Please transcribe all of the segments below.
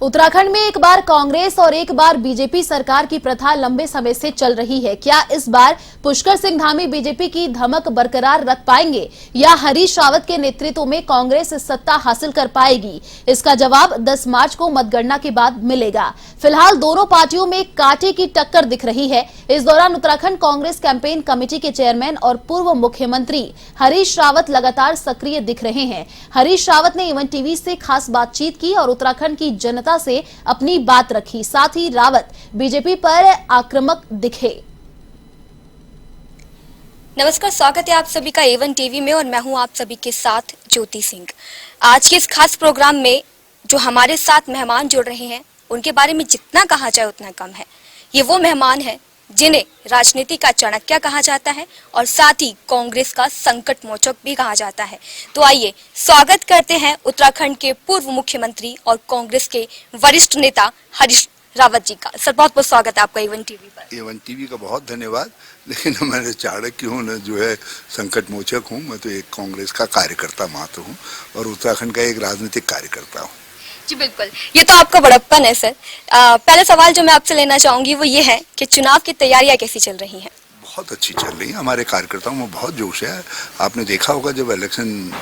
उत्तराखंड में एक बार कांग्रेस और एक बार बीजेपी सरकार की प्रथा लंबे समय से चल रही है। क्या इस बार पुष्कर सिंह धामी बीजेपी की धमक बरकरार रख पाएंगे या हरीश रावत के नेतृत्व में कांग्रेस सत्ता हासिल कर पाएगी? इसका जवाब 10 मार्च को मतगणना के बाद मिलेगा। फिलहाल दोनों पार्टियों में कांटे की टक्कर दिख रही है। इस दौरान उत्तराखंड कांग्रेस कैंपेन कमेटी के चेयरमैन और पूर्व मुख्यमंत्री हरीश रावत लगातार सक्रिय दिख रहे हैं। हरीश रावत ने एवन टीवी से खास बातचीत की और उत्तराखंड की जनता से अपनी बात रखी। साथ ही रावत बीजेपी पर आक्रामक दिखे। नमस्कार, स्वागत है आप सभी का एवन टीवी में और मैं हूं आप सभी के साथ ज्योति सिंह। आज के इस खास प्रोग्राम में जो हमारे साथ मेहमान जुड़ रहे हैं उनके बारे में जितना कहा जाए उतना कम है। ये वो मेहमान हैं जिन्हें राजनीति का चाणक्य कहा जाता है और साथ ही कांग्रेस का संकट मोचक भी कहा जाता है। तो आइए स्वागत करते हैं उत्तराखंड के पूर्व मुख्यमंत्री और कांग्रेस के वरिष्ठ नेता हरीश रावत जी का। सर, बहुत बहुत स्वागत है आपका एवन टीवी पर। एवन टीवी का बहुत धन्यवाद। लेकिन मैं चाणक्य हूँ न जो है संकट मोचक हूँ। मैं तो एक कांग्रेस का कार्यकर्ता मात्र हूँ और उत्तराखंड का एक राजनीतिक कार्यकर्ता हूँ। जी बिल्कुल, ये तो आपका बड़प्पन है सर। पहला सवाल जो मैं आपसे लेना चाहूंगी वो ये है कि चुनाव की तैयारियां कैसी चल रही हैं? बहुत अच्छी चल रही है। हमारे कार्यकर्ताओं में बहुत जोश है। आपने देखा होगा जब इलेक्शन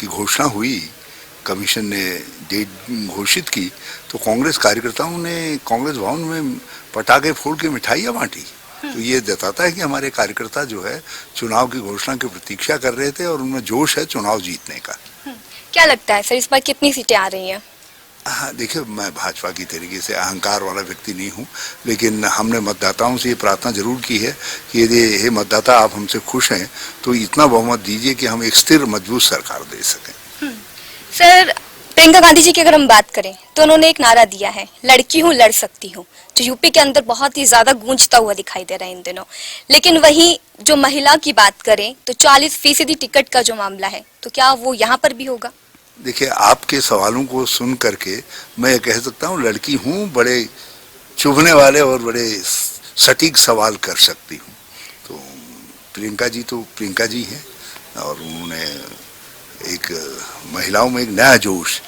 की घोषणा हुई, कमीशन ने डेट घोषित की, तो कांग्रेस कार्यकर्ताओं ने कांग्रेस भवन में पटाखे फोड़ के मिठाइयाँ बांटी। तो ये बताता है कि हमारे कार्यकर्ता जो है चुनाव की घोषणा की प्रतीक्षा कर रहे थे और उनमें जोश है चुनाव जीतने का। क्या लगता है सर, इस बार कितनी सीटें आ रही हैं? हाँ, देखिए, मैं भाजपा की तरीके से अहंकार वाला व्यक्ति नहीं हूँ, लेकिन हमने मतदाताओं से ये प्रार्थना जरूर की है कि यदि हे मतदाता आप हमसे खुश हैं तो इतना बहुमत दीजिए कि हम एक स्थिर मजबूत सरकार दे सकें। सर, प्रियंका गांधी जी की अगर हम बात करें तो उन्होंने एक नारा दिया है, लड़की हूँ लड़ सकती हूँ, जो यूपी के अंदर बहुत ही ज्यादा गूंजता हुआ दिखाई दे रहा है इन दिनों। लेकिन वहीं जो महिला की बात करें तो 40% टिकट का जो मामला है, तो क्या वो यहाँ पर भी होगा? देखिए, आपके सवालों को सुन करके मैं कह सकता हूँ लड़की हूँ, बड़े चुभने वाले और बड़े सटीक सवाल कर सकती हूँ। तो प्रियंका जी तो प्रियंका जी हैं और उन्होंने एक महिलाओं में एक नया जोश,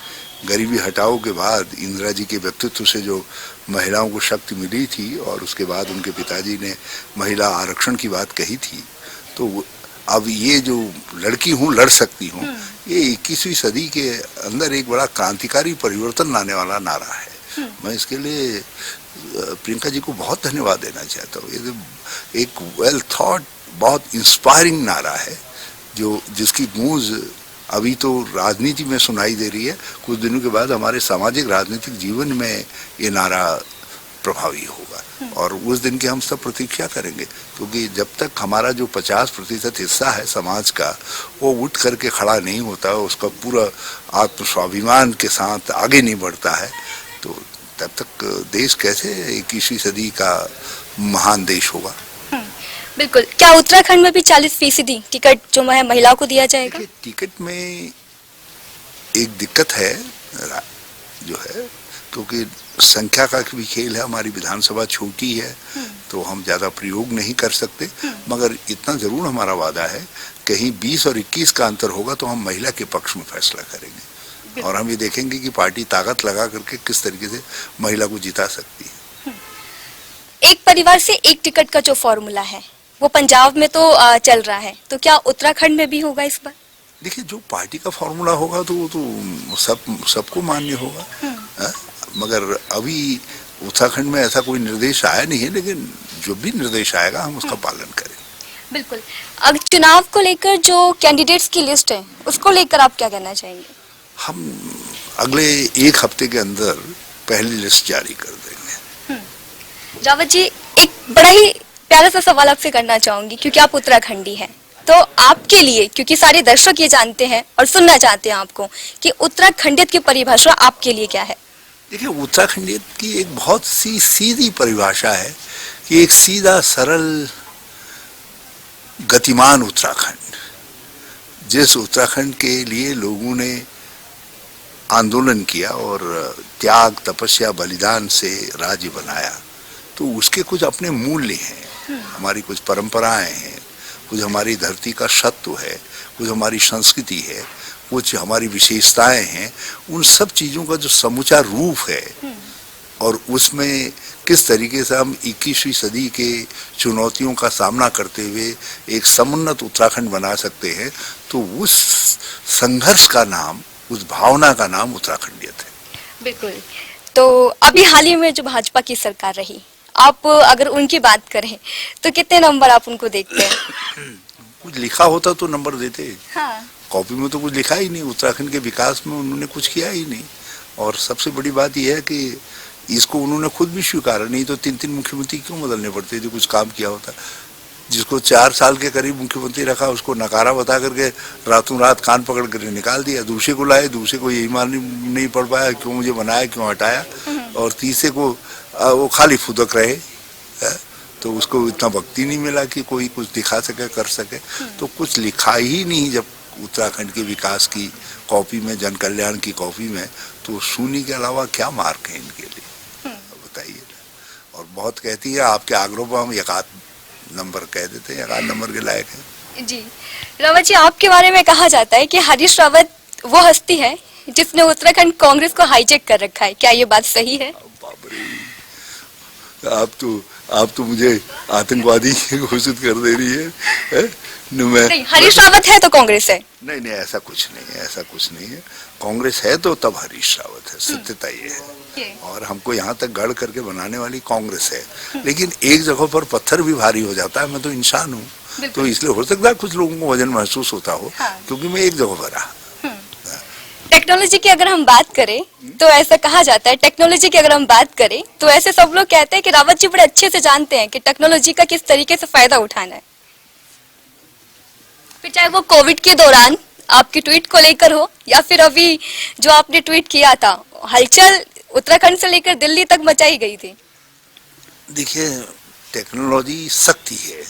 गरीबी हटाओ के बाद इंदिरा जी के व्यक्तित्व से जो महिलाओं को शक्ति मिली थी और उसके बाद उनके पिताजी ने महिला आरक्षण की बात कही थी, तो अब ये जो लड़की हूँ लड़ सकती हूँ, ये 21वीं सदी के अंदर एक बड़ा क्रांतिकारी परिवर्तन लाने वाला नारा है। मैं इसके लिए प्रियंका जी को बहुत धन्यवाद देना चाहता हूँ। ये एक वेल थॉट, बहुत इंस्पायरिंग नारा है जो जिसकी गूंज अभी तो राजनीति में सुनाई दे रही है। कुछ दिनों के बाद हमारे सामाजिक राजनीतिक जीवन में ये नारा प्रभावी होगा और उस दिन की हम सब प्रतीक्षा करेंगे, क्योंकि जब तक हमारा जो 50% हिस्सा है समाज का वो उठ करके खड़ा नहीं होता, उसका पूरा आत्मस्वाभिमान के साथ आगे नहीं बढ़ता है, तो तब तक देश कैसे 21वीं सदी का महान देश होगा। बिल्कुल। क्या उत्तराखंड में भी 40% टिकट जो है महिलाओं को दिया जाएगा? टिकट में एक दिक्कत है जो है, क्योंकि संख्या का भी खेल है। हमारी विधानसभा छोटी है तो हम ज्यादा प्रयोग नहीं कर सकते, मगर इतना जरूर हमारा वादा है, कहीं 20 और 21 का अंतर होगा तो हम महिला के पक्ष में फैसला करेंगे और हम ये देखेंगे कि पार्टी ताकत लगा करके किस तरीके से महिला को जिता सकती है। एक परिवार से एक टिकट का जो फॉर्मूला है वो पंजाब में तो चल रहा है, तो क्या उत्तराखंड में भी होगा इस बार? देखिए, जो पार्टी का फॉर्मूला होगा तो वो तो सबको मान्य होगा, मगर अभी उत्तराखंड में ऐसा कोई निर्देश आया नहीं है, लेकिन जो भी निर्देश आएगा हम उसका पालन करेंगे। बिल्कुल। अब चुनाव को लेकर जो कैंडिडेट्स की लिस्ट है उसको लेकर आप क्या कहना चाहेंगे? हम अगले 1 हफ्ते के अंदर पहली लिस्ट जारी कर देंगे। रावत जी, एक बड़ा ही प्यारा सा सवाल आपसे करना चाहूंगी, क्योंकि आप उत्तराखंडी हैं, तो आपके लिए, क्योंकि सारे दर्शक ये जानते हैं और सुनना चाहते हैं आपको कि उत्तराखंडियत की परिभाषा आपके लिए क्या है? देखिए, उत्तराखंडियत की एक बहुत सी सीधी परिभाषा है कि एक सीधा सरल गतिमान उत्तराखंड, जिस उत्तराखंड के लिए लोगों ने आंदोलन किया और त्याग, तपस्या, बलिदान से राज्य बनाया, तो उसके कुछ अपने मूल्य हैं, हमारी कुछ परंपराएं हैं, कुछ हमारी धरती का सत्व है, कुछ हमारी संस्कृति है, कुछ हमारी विशेषताएं हैं, उन सब चीजों का जो समूचा रूप है और उसमें किस तरीके से हम 21वीं सदी के चुनौतियों का सामना करते हुए एक समुन्नत उत्तराखंड बना सकते हैं, तो उस संघर्ष का नाम, उस भावना का नाम उत्तराखंडियत है। बिल्कुल। तो अभी हाल ही में जो भाजपा की सरकार रही, आप अगर उनकी बात करें तो कितने नंबर आप उनको देखते हैं? कुछ लिखा होता तो नंबर देते। हाँ। कॉपी में तो कुछ लिखा ही नहीं, उत्तराखंड के विकास में उन्होंने कुछ किया ही नहीं। और सबसे बड़ी बात यह है कि इसको उन्होंने खुद भी स्वीकारा, नहीं तो 3-3 मुख्यमंत्री क्यों बदलने पड़ते जो कुछ काम किया होता। जिसको 4 साल के करीब मुख्यमंत्री रखा उसको नकारा बता करके रातों रात कान पकड़ कर निकाल दिया, दूसरे को लाए, दूसरे को यही मान नहीं पड़ पाया क्यों मुझे बनाया, क्यों हटाया, और तीसरे को वो खाली फुदक रहे, तो उसको इतना वक्त ही नहीं मिला कि कोई कुछ दिखा सके, कर सके। तो कुछ लिखा ही नहीं जब उत्तराखंड के विकास की कॉपी में, जन कल्याण की कॉपी में, तो शून्य के अलावा क्या मार्क है इनके लिए, बताइए। और बहुत कहती है आपके आग्रह पर हम 1 नंबर कह देते हैं, 1 नंबर के लायक है। जी रावत जी, आपके बारे में कहा जाता है कि हरीश रावत वो हस्ती है जिसने उत्तराखंड कांग्रेस को हाईजैक कर रखा है, क्या ये बात सही है? आप तो मुझे आतंकवादी घोषित कर दे रही है? नहीं, हरीश रावत है तो कांग्रेस है। नहीं, ऐसा कुछ नहीं है, ऐसा कुछ नहीं है। कांग्रेस है तो तब हरीश रावत है, सत्यता ये है। और हमको यहाँ तक गढ़ करके बनाने वाली कांग्रेस है। लेकिन एक जगह पर पत्थर भी भारी हो जाता है, मैं तो इंसान हूँ, तो इसलिए हो सकता है कुछ लोगों को वजन महसूस होता हो, क्योंकि मैं एक जगह पर रहा। टेक्नोलॉजी की अगर हम बात करें तो ऐसा कहा जाता है, टेक्नोलॉजी की अगर हम बात करें तो ऐसे सब लोग कहते हैं कि रावत जी बड़े अच्छे से जानते हैं कि टेक्नोलॉजी का किस तरीके से फायदा उठाना है। फिर चाहे वो कोविड के दौरान आपकी ट्वीट को लेकर हो या फिर अभी जो आपने ट्वीट किया था, हलचल उत्तराखंड से लेकर दिल्ली तक मचाई गई थी। देखिए, टेक्नोलॉजी शक्ति है,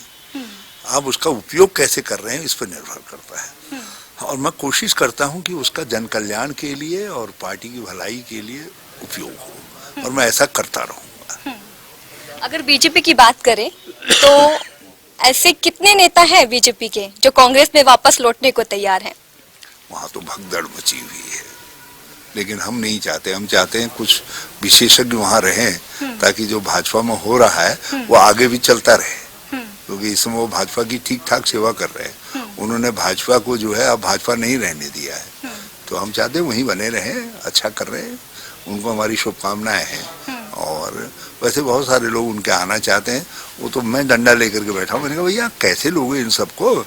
आप उसका उपयोग कैसे कर रहे हैं इस पर निर्भर करता है। और मैं कोशिश करता हूं कि उसका जन कल्याण के लिए और पार्टी की भलाई के लिए उपयोग हो, और मैं ऐसा करता रहूंगा। अगर बीजेपी की बात करें तो ऐसे कितने नेता हैं बीजेपी के जो कांग्रेस में वापस लौटने को तैयार हैं? वहां तो भगदड़ मची हुई है, लेकिन हम नहीं चाहते। हम चाहते हैं कुछ विशेषज्ञ वहां रहें, ताकि जो भाजपा में हो रहा है वो आगे भी चलता रहे, क्योंकि इसमें वो भाजपा की ठीक ठाक सेवा कर रहे हैं। उन्होंने भाजपा को जो है अब भाजपा नहीं रहने दिया है, तो हम चाहते हैं वहीं बने रहें, अच्छा कर रहे हैं, उनको हमारी शुभकामनाएं हैं। और वैसे बहुत सारे लोग उनके आना चाहते हैं, वो तो मैं डंडा लेकर के बैठा हूँ। मैंने कहा भैया कैसे लोग इन सबको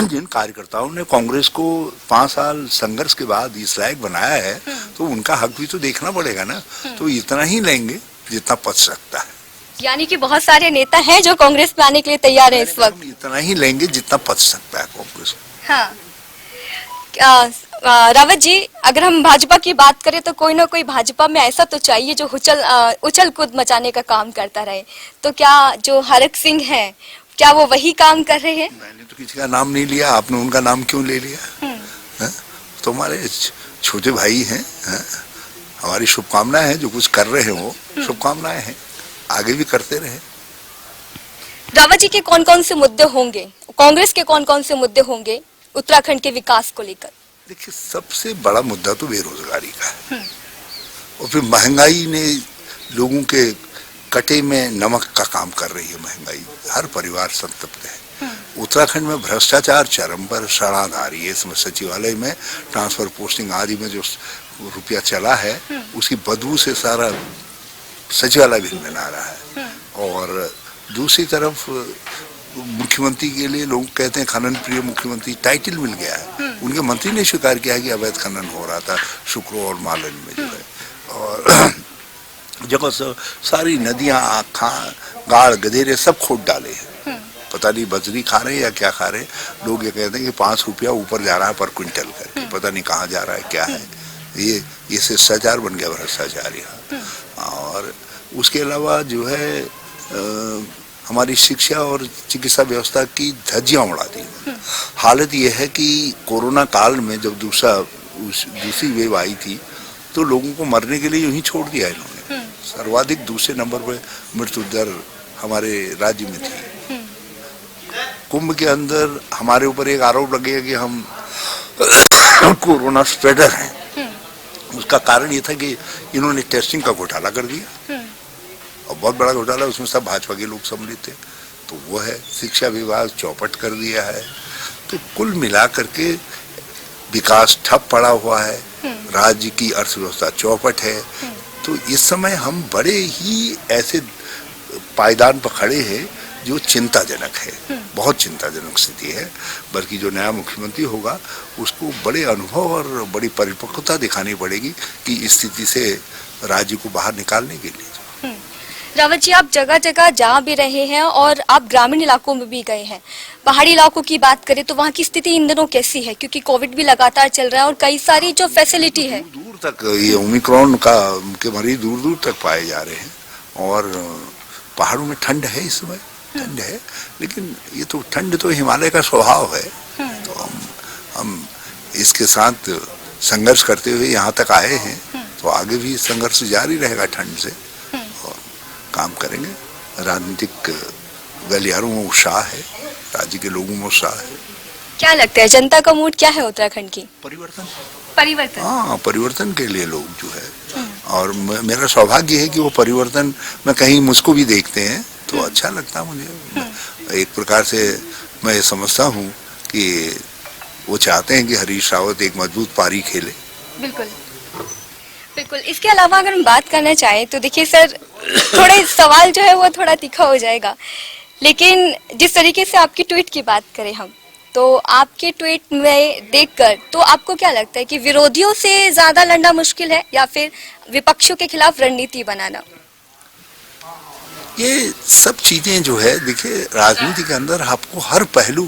जिन कार्यकर्ताओं ने कांग्रेस को 5 साल संघर्ष के बाद इस लायक बनाया है, तो उनका हक भी तो देखना पड़ेगा ना। तो इतना ही लेंगे जितना पच सकता है। यानी कि बहुत सारे नेता हैं जो कांग्रेस में आने के लिए तैयार हैं इस वक्त। इतना ही लेंगे जितना पच सकता है कांग्रेस को। हाँ। रावत जी, अगर हम भाजपा की बात करें तो कोई ना कोई भाजपा में ऐसा तो चाहिए जो उछल कूद मचाने का काम करता रहे, तो क्या जो हरक सिंह है क्या वो वही काम कर रहे हैं? मैंने तो किसी का नाम नहीं लिया, आपने उनका नाम क्यों ले लिया? तो हमारे छोटे भाई हैं, हमारी शुभकामनाएं हैं, जो कुछ कर रहे हैं वो शुभकामनाएं हैं, आगे भी करते रहे। रावत जी के कौन कौन से मुद्दे होंगे, कांग्रेस के कौन कौन से मुद्दे होंगे उत्तराखंड के विकास को लेकर? देखिए, सबसे बड़ा मुद्दा तो बेरोजगारी का है, और फिर महंगाई ने लोगों के कटे में नमक का काम कर रही है। महंगाई, हर परिवार संतप्त है। उत्तराखंड में भ्रष्टाचार चरम पर, शरणाधारी है, इसमें सचिवालय में ट्रांसफर पोस्टिंग आदि में जो रुपया चला है उसकी बदबू से सारा सचिवालय भी बना रहा है। और दूसरी तरफ मुख्यमंत्री के लिए लोग कहते हैं खनन प्रिय मुख्यमंत्री, टाइटल मिल गया है। उनके मंत्री ने स्वीकार किया कि अवैध खनन हो रहा था शुक्रो और मालन में जो है, और जगह से सारी नदियां, गाड़, गधेरे सब खोद डाले हैं। पता नहीं बजरी खा रहे हैं या क्या खा रहे हैं। लोग ये कहते हैं कि 5 रुपया ऊपर जा रहा है पर क्विंटल करके, पता नहीं कहाँ जा रहा है, क्या है ये शिष्टाचार बन गया, भ्रष्टाचार यहाँ। और उसके अलावा जो है हमारी शिक्षा और चिकित्सा व्यवस्था की धज्जियां उड़ा दी। हालत यह है कि कोरोना काल में जब दूसरी वेव आई थी तो लोगों को मरने के लिए यूं ही छोड़ दिया इन्होंने। सर्वाधिक दूसरे नंबर पर मृत्यु दर हमारे राज्य में थी। कुंभ के अंदर हमारे ऊपर एक आरोप लगेगा कि हम कोरोना स्प्रेडर हैं। उसका कारण ये था कि इन्होंने टेस्टिंग का घोटाला कर दिया और बहुत बड़ा घोटाला, उसमें सब भाजपा के लोग सम्मिलित थे। तो वो है, शिक्षा विभाग चौपट कर दिया है। तो कुल मिलाकर के विकास ठप पड़ा हुआ है, राज्य की अर्थव्यवस्था चौपट है। तो इस समय हम बड़े ही ऐसे पायदान पर खड़े हैं जो चिंताजनक है, बहुत चिंताजनक स्थिति है। बल्कि जो नया मुख्यमंत्री होगा उसको बड़े अनुभव और बड़ी परिपक्वता दिखानी पड़ेगी कि इस स्थिति से राज्य को बाहर निकालने के लिए। रावत जी, आप जगह जगह जा भी रहे हैं और आप ग्रामीण इलाकों में भी गए हैं। पहाड़ी इलाकों की बात करें तो वहाँ की स्थिति इन दिनों कैसी है, क्योंकि कोविड भी लगातार चल रहा है और कई सारी जो फैसिलिटी है, दूर तक ये ओमिक्रॉन के मरीज दूर दूर तक पाए जा रहे हैं। और पहाड़ों में ठंड है, इस समय ठंड है, लेकिन ये तो ठंड तो हिमालय का स्वभाव है। तो हम इसके साथ संघर्ष करते हुए यहाँ तक आए हैं, तो आगे भी संघर्ष जारी रहेगा ठंड से, और काम करेंगे। राजनीतिक गलियारों में उत्साह है, राज्य के लोगों में उत्साह है। क्या लगता है जनता का मूड क्या है उत्तराखंड की? परिवर्तन, परिवर्तन, परिवर्तन के लिए लोग जो है, और मेरा सौभाग्य है कि वो परिवर्तन में कहीं मुझको भी देखते हैं, तो अच्छा लगता मुझे। एक प्रकार से मैं समझता हूँ कि वो चाहते हैं कि हरीश रावत एक मजबूत पारी खेले। बिल्कुल बिल्कुल। इसके अलावा अगर हम बात करना चाहें तो देखिए सर, थोड़े सवाल जो है वो थोड़ा तीखा हो जाएगा, लेकिन जिस तरीके से आपकी ट्वीट की बात करें हम, तो आपके ट्वीट में देखकर तो आपको क्या लगता है कि विरोधियों से ज्यादा लड़ना मुश्किल है या फिर विपक्षों के खिलाफ रणनीति बनाना? ये सब चीजें जो है, देखिए राजनीति के अंदर आपको हर पहलू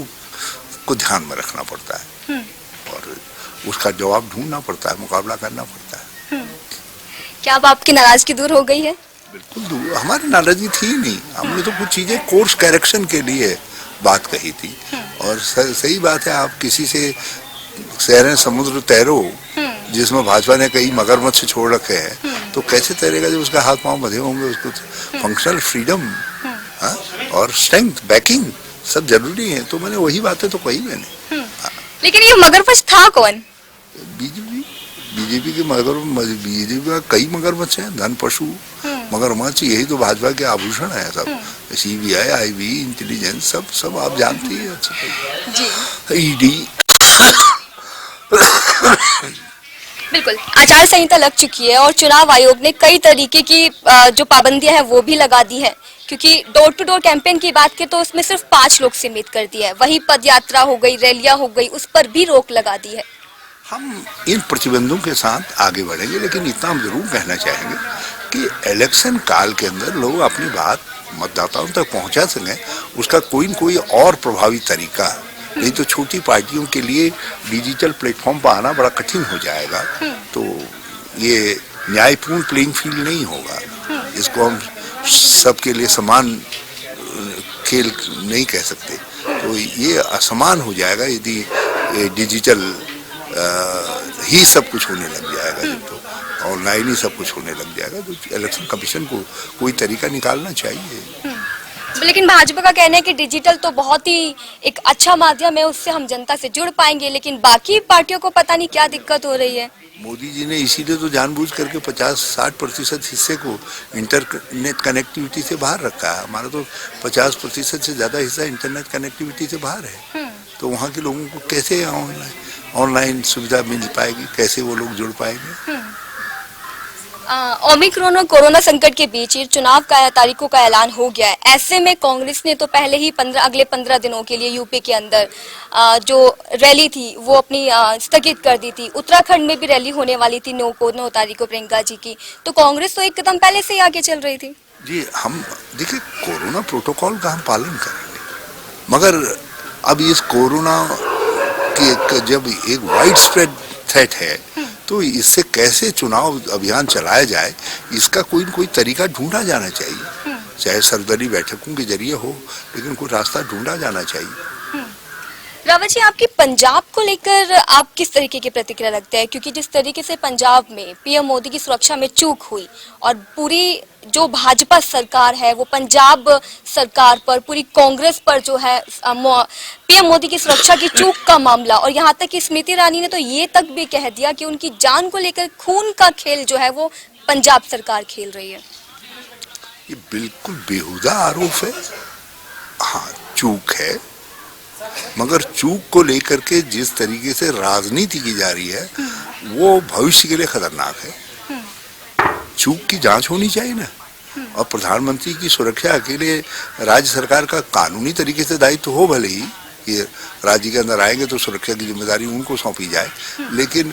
को ध्यान में रखना पड़ता है और उसका जवाब ढूंढना पड़ता है, मुकाबला करना पड़ता है। क्या अब आपकी नाराजगी दूर हो गई है? बिल्कुल दूर, हमारी नाराजगी थी नहीं, हमने तो कुछ चीजें कोर्स करेक्शन के लिए बात कही थी। और सही बात है, आप किसी से शहर समुद्र तैरो जिसमें भाजपा ने कई मगरमच्छ छोड़ रखे हैं, तो कैसे तैरेगा जब उसका हाथ पांव बंधे होंगे? उसको फंक्शनल फ्रीडम और स्ट्रेंथ, बैकिंग सब जरूरी है। तो मैंने वही बातें तो कही मैंने। लेकिन ये मगरमच्छ था कौन? बीजेपी के बीजेपी का कई मगरमच्छ हैं, धन पशु मगरमच्छ, यही तो भाजपा के आभूषण है सब। CBI, IB, इंटेलिजेंस, सब आप जानती है अच्छी। ED। बिल्कुल, आचार संहिता लग चुकी है और चुनाव आयोग ने कई तरीके की जो पाबंदियां हैं वो भी लगा दी है, क्योंकि डोर टू डोर कैंपेन की बात करें तो उसमें सिर्फ 5 लोग सीमित कर दिया है। वही पद यात्रा हो गई, रैलियां हो गई, उस पर भी रोक लगा दी है। हम इन प्रतिबंधों के साथ आगे बढ़ेंगे, लेकिन इतना हम जरूर कहना चाहेंगे कि इलेक्शन काल के अंदर लोग अपनी बात मतदाताओं तक पहुंचा सकें, उसका कोई न कोई और प्रभावी तरीका, नहीं तो छोटी पार्टियों के लिए डिजिटल प्लेटफॉर्म पर आना बड़ा कठिन हो जाएगा। तो ये न्यायपूर्ण प्लेइंग फील्ड नहीं होगा, इसको हम सबके लिए समान खेल नहीं कह सकते। तो ये असमान हो जाएगा यदि डिजिटल ही सब कुछ होने लग जाएगा, जब तो ऑनलाइन ही सब कुछ होने लग जाएगा। तो इलेक्शन कमीशन को कोई तरीका निकालना चाहिए। लेकिन भाजपा का कहना है कि डिजिटल तो बहुत ही एक अच्छा माध्यम है, उससे हम जनता से जुड़ पाएंगे, लेकिन बाकी पार्टियों को पता नहीं क्या दिक्कत हो रही है। मोदी जी ने इसीलिए तो जानबूझ करके 50-60% हिस्से को इंटरनेट कनेक्टिविटी से बाहर रखा है। हमारा तो 50% से ज्यादा हिस्सा इंटरनेट कनेक्टिविटी से बाहर है। तो वहाँ के लोगों को कैसे ऑनलाइन सुविधा मिल पाएगी, कैसे वो लोग जुड़ पाएंगे? ओमिक्रॉन और कोरोना संकट के बीच ये चुनाव का तारीखों का ऐलान हो गया है। ऐसे में कांग्रेस ने तो पहले ही अगले 15 दिनों के लिए यूपी के अंदर जो रैली थी वो अपनी स्थगित कर दी थी। उत्तराखंड में भी रैली होने वाली थी 9 तारीख को प्रियंका जी की, तो कांग्रेस तो एक कदम पहले से ही आगे चल रही थी। जी, हम देखिए कोरोना प्रोटोकॉल का हम पालन करेंगे, मगर अब इस कोरोना की जब एक वाइड स्प्रेड थ्रेट है, तो इससे कैसे चुनाव अभियान चलाया जाए, इसका कोई न कोई तरीका ढूंढा जाना चाहिए। चाहे सर्वदलीय बैठकों के जरिए हो, लेकिन कोई रास्ता ढूंढा जाना चाहिए। रावत जी, आपकी पंजाब को लेकर आप किस तरीके की प्रतिक्रिया रखते हैं? क्योंकि जिस तरीके से पंजाब में पीएम मोदी की सुरक्षा में चूक हुई और पूरी जो भाजपा सरकार है वो पंजाब सरकार पर, पूरी कांग्रेस पर जो है पीएम मोदी की सुरक्षा की चूक का मामला, और यहाँ तक कि स्मृति ईरानी ने तो ये तक भी कह दिया कि उनकी जान को लेकर खून का खेल जो है वो पंजाब सरकार खेल रही है। ये बिल्कुल बेहुदा आरोप है। हाँ, चूक है, मगर चूक को लेकर के जिस तरीके से राजनीति की जा रही है वो भविष्य के लिए खतरनाक है। चूक की जांच होनी चाहिए ना, और प्रधानमंत्री की सुरक्षा के लिए राज्य सरकार का कानूनी तरीके से दायित्व हो, भले ही ये राज्य के अंदर आएंगे तो सुरक्षा की जिम्मेदारी उनको सौंपी जाए, लेकिन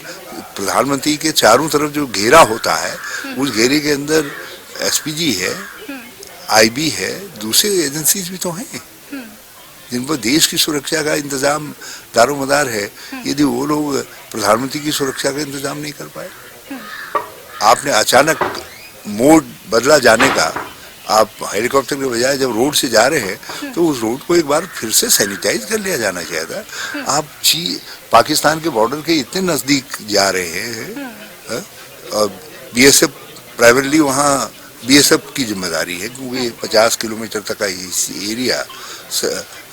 प्रधानमंत्री के चारों तरफ जो घेरा होता है उस घेरे के अंदर एसपीजी है, आईबी है, दूसरे एजेंसीज भी तो हैं जिन पर देश की सुरक्षा का इंतजाम दारोमदार है। यदि वो लोग प्रधानमंत्री की सुरक्षा का इंतजाम नहीं कर पाए, आपने अचानक मोड बदला जाने का, आप हेलीकॉप्टर के बजाय जब रोड से जा रहे हैं तो उस रोड को एक बार फिर से सैनिटाइज कर लिया जाना चाहिए था। आप पाकिस्तान के बॉर्डर के इतने नजदीक जा रहे हैं, और बीएसएफ प्राइवेटली वहाँ बीएसएफ की जिम्मेदारी है, क्योंकि 50 किलोमीटर तक का एरिया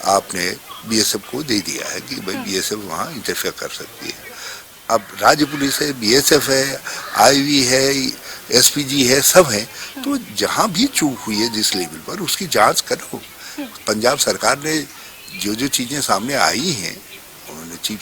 आपने बीएसएफ को दे दिया है कि भाई बीएसएफ वहाँ इंटरफेयर कर सकती है। अब राज्य पुलिस है, बीएसएफ है, आईवी है, एसपीजी है, सब है, तो जहाँ भी चूक हुई है जिस लेवल पर उसकी जांच करो। पंजाब सरकार ने जो जो चीजें सामने आई हैं, उन्होंने चीफ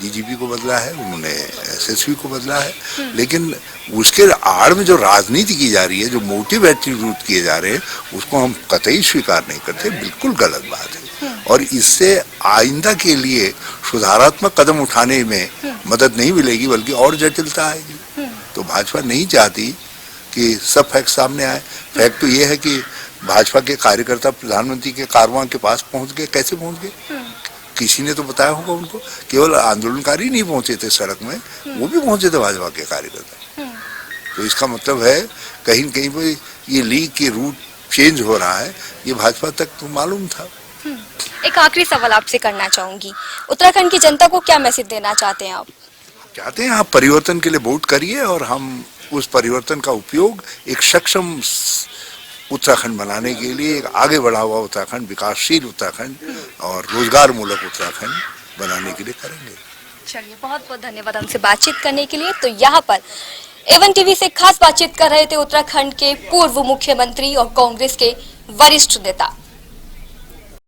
डीजीपी को बदला है, उन्होंने एसएसपी को बदला है, लेकिन उसके आड़ में जो राजनीति की जा रही है, जो मोटिव एट्रीब्यूट किए जा रहे हैं, उसको हम कतई स्वीकार नहीं करते। बिल्कुल गलत बात है, और इससे आइंदा के लिए सुधारात्मक कदम उठाने में मदद नहीं मिलेगी, बल्कि और जटिलता आएगी। तो भाजपा नहीं चाहती कि सब फैक्ट सामने आए। फैक्ट तो ये है कि भाजपा के कार्यकर्ता प्रधानमंत्री के कारवां के पास पहुंच गए। कैसे पहुंच गए? किसी ने तो बताया होगा उनको। केवल आंदोलनकारी नहीं पहुंचे थे सड़क में, वो भी पहुंचे थे भाजपा के कार्यकर्ता। तो इसका मतलब है कहीं न कहीं पे ये लीग के रूट चेंज हो रहा है, ये भाजपा तक तो मालूम था। एक आखिरी सवाल आपसे करना चाहूंगी, उत्तराखंड की जनता को क्या मैसेज देना चाहते हैं आप? चाहते हैं आप परिवर्तन के लिए वोट करिए, और हम उस परिवर्तन का उपयोग एक सक्षम उत्तराखंड बनाने के लिए, एक आगे बढ़ा हुआ उत्तराखंड, विकासशील उत्तराखंड और रोजगार मूलक उत्तराखंड बनाने के लिए करेंगे। चलिए, बहुत बहुत धन्यवाद हमसे बातचीत करने के लिए। तो यहाँ पर एवन टीवी से खास बातचीत कर रहे थे उत्तराखंड के पूर्व मुख्यमंत्री और कांग्रेस के वरिष्ठ नेता